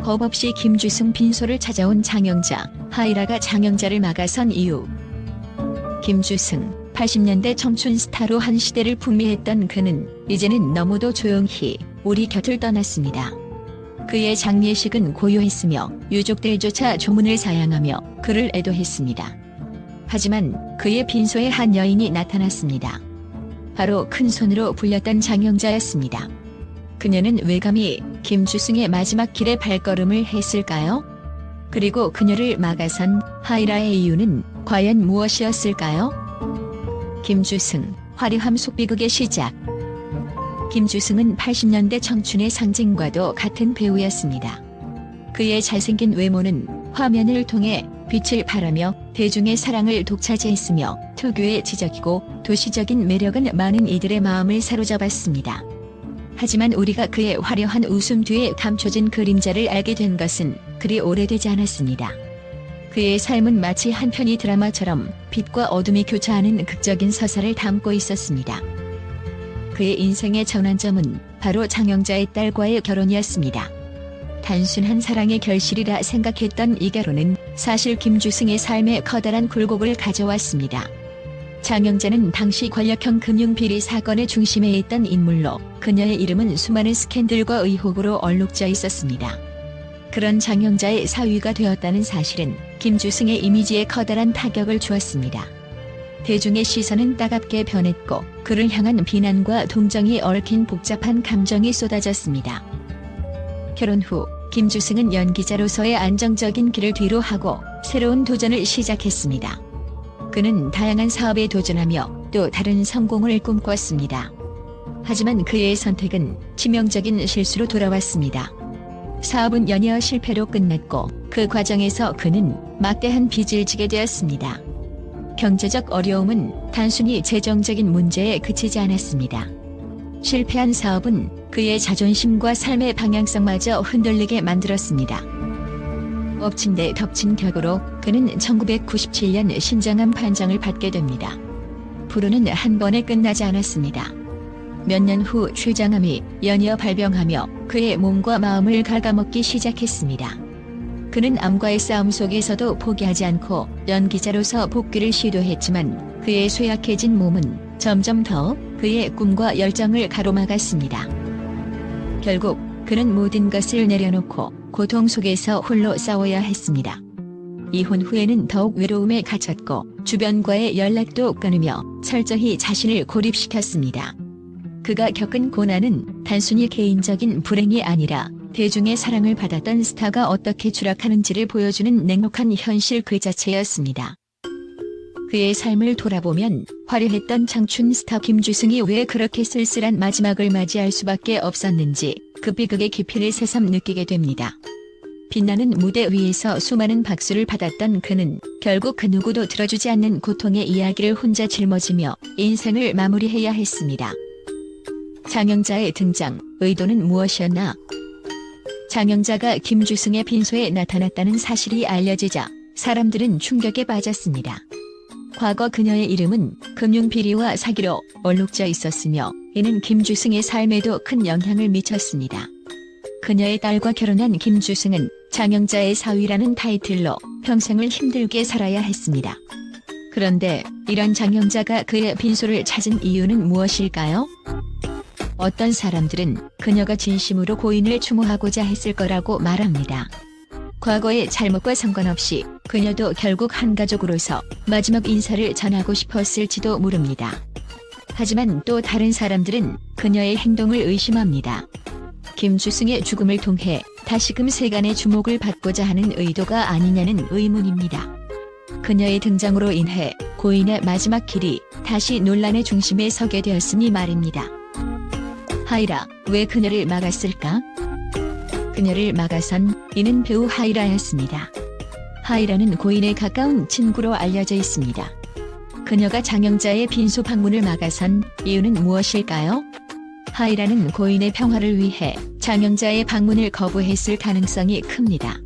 겁 없이 김주승 빈소를 찾아온 장영자, 하이라가 장영자를 막아선 이유. 김주승, 80년대 청춘 스타로 한 시대를 풍미했던 그는 이제는 너무도 조용히 우리 곁을 떠났습니다. 그의 장례식은 고요했으며 유족들조차 조문을 사양하며 그를 애도했습니다. 하지만 그의 빈소에 한 여인이 나타났습니다. 바로 큰손으로 불렸던 장영자였습니다. 그녀는 왜 감히 김주승의 마지막 길에 발걸음을 했을까요? 그리고 그녀를 막아선 하이라의 이유는 과연 무엇이었을까요? 김주승, 화려함 속비극의 시작. 김주승은 80년대 청춘의 상징과도 같은 배우였습니다. 그의 잘생긴 외모는 화면을 통해 빛을 발하며 대중의 사랑을 독차지했으며 특유의 지적이고 도시적인 매력은 많은 이들의 마음을 사로잡았습니다. 하지만 우리가 그의 화려한 웃음 뒤에 감춰진 그림자를 알게 된 것은 그리 오래되지 않았습니다. 그의 삶은 마치 한 편의 드라마처럼 빛과 어둠이 교차하는 극적인 서사를 담고 있었습니다. 그의 인생의 전환점은 바로 장영자의 딸과의 결혼이었습니다. 단순한 사랑의 결실이라 생각했던 이 결혼은 사실 김주승의 삶에 커다란 굴곡을 가져왔습니다. 장영자는 당시 권력형 금융비리 사건의 중심에 있던 인물로 그녀의 이름은 수많은 스캔들과 의혹으로 얼룩져 있었습니다. 그런 장영자의 사위가 되었다는 사실은 김주승의 이미지에 커다란 타격을 주었습니다. 대중의 시선은 따갑게 변했고 그를 향한 비난과 동정이 얽힌 복잡한 감정이 쏟아졌습니다. 결혼 후 김주승은 연기자로서의 안정적인 길을 뒤로하고 새로운 도전을 시작했습니다. 그는 다양한 사업에 도전하며 또 다른 성공을 꿈꿨습니다. 하지만 그의 선택은 치명적인 실수로 돌아왔습니다. 사업은 연이어 실패로 끝났고 그 과정에서 그는 막대한 빚을 지게 되었습니다. 경제적 어려움은 단순히 재정적인 문제에 그치지 않았습니다. 실패한 사업은 그의 자존심과 삶의 방향성마저 흔들리게 만들었습니다. 엎친 데 덮친 격으로 그는 1997년 신장암 판정을 받게 됩니다. 불운은 한 번에 끝나지 않았습니다. 몇 년 후 췌장암이 연이어 발병하며 그의 몸과 마음을 갉아먹기 시작했습니다. 그는 암과의 싸움 속에서도 포기하지 않고 연기자로서 복귀를 시도했지만 그의 쇠약해진 몸은 점점 더 그의 꿈과 열정을 가로막았습니다. 결국 그는 모든 것을 내려놓고 고통 속에서 홀로 싸워야 했습니다. 이혼 후에는 더욱 외로움에 갇혔고 주변과의 연락도 끊으며 철저히 자신을 고립시켰습니다. 그가 겪은 고난은 단순히 개인적인 불행이 아니라 대중의 사랑을 받았던 스타가 어떻게 추락하는지를 보여주는 냉혹한 현실 그 자체였습니다. 그의 삶을 돌아보면 화려했던 청춘 스타 김주승이 왜 그렇게 쓸쓸한 마지막을 맞이할 수밖에 없었는지 그 비극의 깊이를 새삼 느끼게 됩니다. 빛나는 무대 위에서 수많은 박수를 받았던 그는 결국 그 누구도 들어주지 않는 고통의 이야기를 혼자 짊어지며 인생을 마무리해야 했습니다. 장영자의 등장, 의도는 무엇이었나? 장영자가 김주승의 빈소에 나타났다는 사실이 알려지자 사람들은 충격에 빠졌습니다. 과거 그녀의 이름은 금융비리와 사기로 얼룩져 있었으며 이는 김주승의 삶에도 큰 영향을 미쳤습니다. 그녀의 딸과 결혼한 김주승은 장영자의 사위라는 타이틀로 평생을 힘들게 살아야 했습니다. 그런데 이런 장영자가 그의 빈소를 찾은 이유는 무엇일까요? 어떤 사람들은 그녀가 진심으로 고인을 추모하고자 했을 거라고 말합니다. 과거의 잘못과 상관없이 그녀도 결국 한 가족으로서 마지막 인사를 전하고 싶었을지도 모릅니다. 하지만 또 다른 사람들은 그녀의 행동을 의심합니다. 김주승의 죽음을 통해 다시금 세간의 주목을 받고자 하는 의도가 아니냐는 의문입니다. 그녀의 등장으로 인해 고인의 마지막 길이 다시 논란의 중심에 서게 되었으니 말입니다. 하이라, 왜 그녀를 막았을까? 그녀를 막아선 이는 배우 하이라였습니다. 하이라는 고인의 가까운 친구로 알려져 있습니다. 그녀가 장영자의 빈소 방문을 막아선 이유는 무엇일까요? 하이라는 고인의 평화를 위해 장영자의 방문을 거부했을 가능성이 큽니다.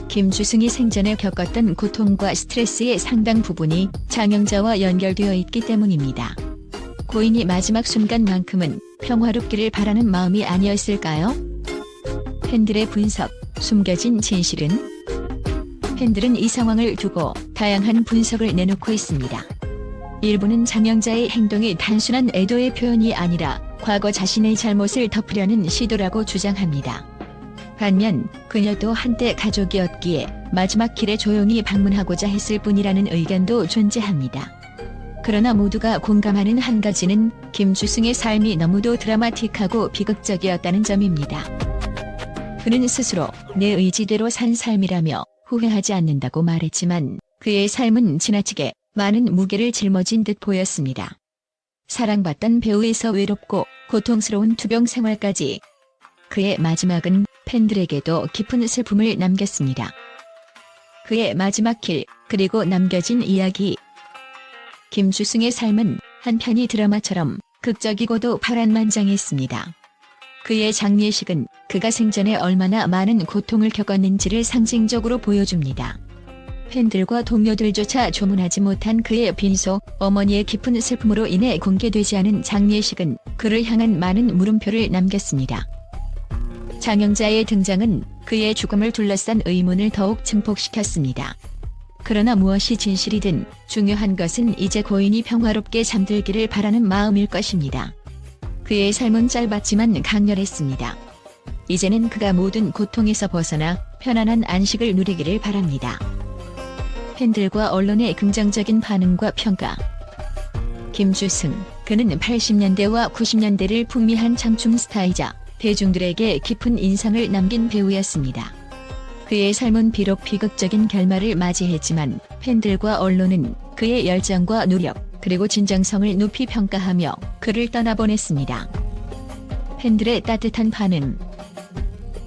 김주승이 생전에 겪었던 고통과 스트레스의 상당 부분이 장영자와 연결되어 있기 때문입니다. 고인이 마지막 순간만큼은 평화롭기를 바라는 마음이 아니었을까요? 팬들의 분석, 숨겨진 진실은? 팬들은 이 상황을 두고 다양한 분석을 내놓고 있습니다. 일부는 장영자의 행동이 단순한 애도의 표현이 아니라 과거 자신의 잘못을 덮으려는 시도라고 주장합니다. 반면 그녀도 한때 가족이었기에 마지막 길에 조용히 방문하고자 했을 뿐이라는 의견도 존재합니다. 그러나 모두가 공감하는 한 가지는 김주승의 삶이 너무도 드라마틱하고 비극적이었다는 점입니다. 그는 스스로 내 의지대로 산 삶이라며 후회하지 않는다고 말했지만 그의 삶은 지나치게 많은 무게를 짊어진 듯 보였습니다. 사랑받던 배우에서 외롭고 고통스러운 투병 생활까지. 그의 마지막은 팬들에게도 깊은 슬픔을 남겼습니다. 그의 마지막 길, 그리고 남겨진 이야기. 김주승의 삶은 한편이 드라마처럼 극적이고도 파란만장했습니다. 그의 장례식은 그가 생전에 얼마나 많은 고통을 겪었는지를 상징적으로 보여줍니다. 팬들과 동료들조차 조문하지 못한 그의 빈소, 어머니의 깊은 슬픔으로 인해 공개되지 않은 장례식은 그를 향한 많은 물음표를 남겼습니다. 장영자의 등장은 그의 죽음을 둘러싼 의문을 더욱 증폭시켰습니다. 그러나 무엇이 진실이든 중요한 것은 이제 고인이 평화롭게 잠들기를 바라는 마음일 것입니다. 그의 삶은 짧았지만 강렬했습니다. 이제는 그가 모든 고통에서 벗어나 편안한 안식을 누리기를 바랍니다. 팬들과 언론의 긍정적인 반응과 평가. 김주승, 그는 80년대와 90년대를 풍미한 장춤 스타이자 대중들에게 깊은 인상을 남긴 배우였습니다. 그의 삶은 비록 비극적인 결말을 맞이했지만 팬들과 언론은 그의 열정과 노력, 그리고 진정성을 높이 평가하며 그를 떠나보냈습니다. 팬들의 따뜻한 반응.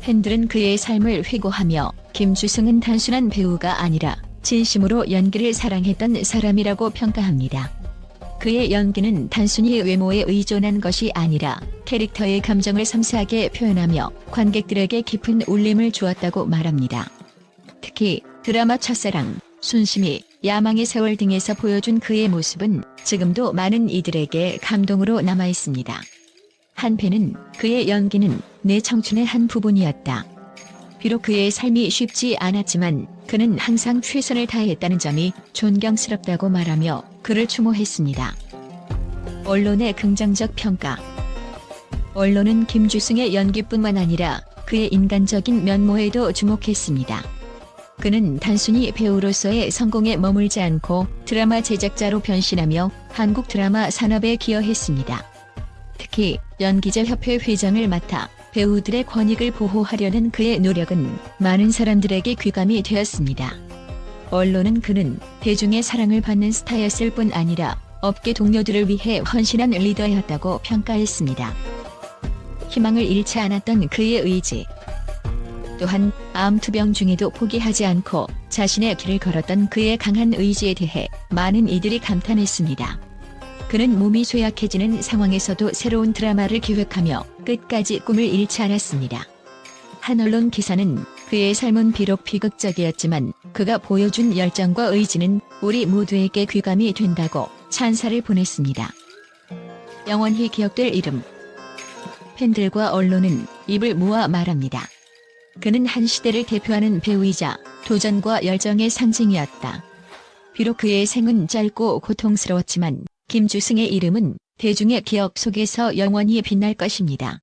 팬들은 그의 삶을 회고하며 김주승은 단순한 배우가 아니라 진심으로 연기를 사랑했던 사람이라고 평가합니다. 그의 연기는 단순히 외모에 의존한 것이 아니라 캐릭터의 감정을 섬세하게 표현하며 관객들에게 깊은 울림을 주었다고 말합니다. 특히 드라마 첫사랑, 순심이, 야망의 세월 등에서 보여준 그의 모습은 지금도 많은 이들에게 감동으로 남아있습니다. 한 팬은 그의 연기는 내 청춘의 한 부분이었다. 비록 그의 삶이 쉽지 않았지만 그는 항상 최선을 다했다는 점이 존경스럽다고 말하며 그를 추모했습니다. 언론의 긍정적 평가. 언론은 김주승의 연기뿐만 아니라 그의 인간적인 면모에도 주목했습니다. 그는 단순히 배우로서의 성공에 머물지 않고 드라마 제작자로 변신하며 한국 드라마 산업에 기여했습니다. 특히 연기자협회 회장을 맡아 배우들의 권익을 보호하려는 그의 노력은 많은 사람들에게 귀감이 되었습니다. 언론은 그는 대중의 사랑을 받는 스타였을 뿐 아니라 업계 동료들을 위해 헌신한 리더였다고 평가했습니다. 희망을 잃지 않았던 그의 의지. 또한 암투병 중에도 포기하지 않고 자신의 길을 걸었던 그의 강한 의지에 대해 많은 이들이 감탄했습니다. 그는 몸이 쇠약해지는 상황에서도 새로운 드라마를 기획하며 끝까지 꿈을 잃지 않았습니다. 한 언론 기사는 그의 삶은 비록 비극적이었지만 그가 보여준 열정과 의지는 우리 모두에게 귀감이 된다고 찬사를 보냈습니다. 영원히 기억될 이름. 팬들과 언론은 입을 모아 말합니다. 그는 한 시대를 대표하는 배우이자 도전과 열정의 상징이었다. 비록 그의 생은 짧고 고통스러웠지만 김주승의 이름은 대중의 기억 속에서 영원히 빛날 것입니다.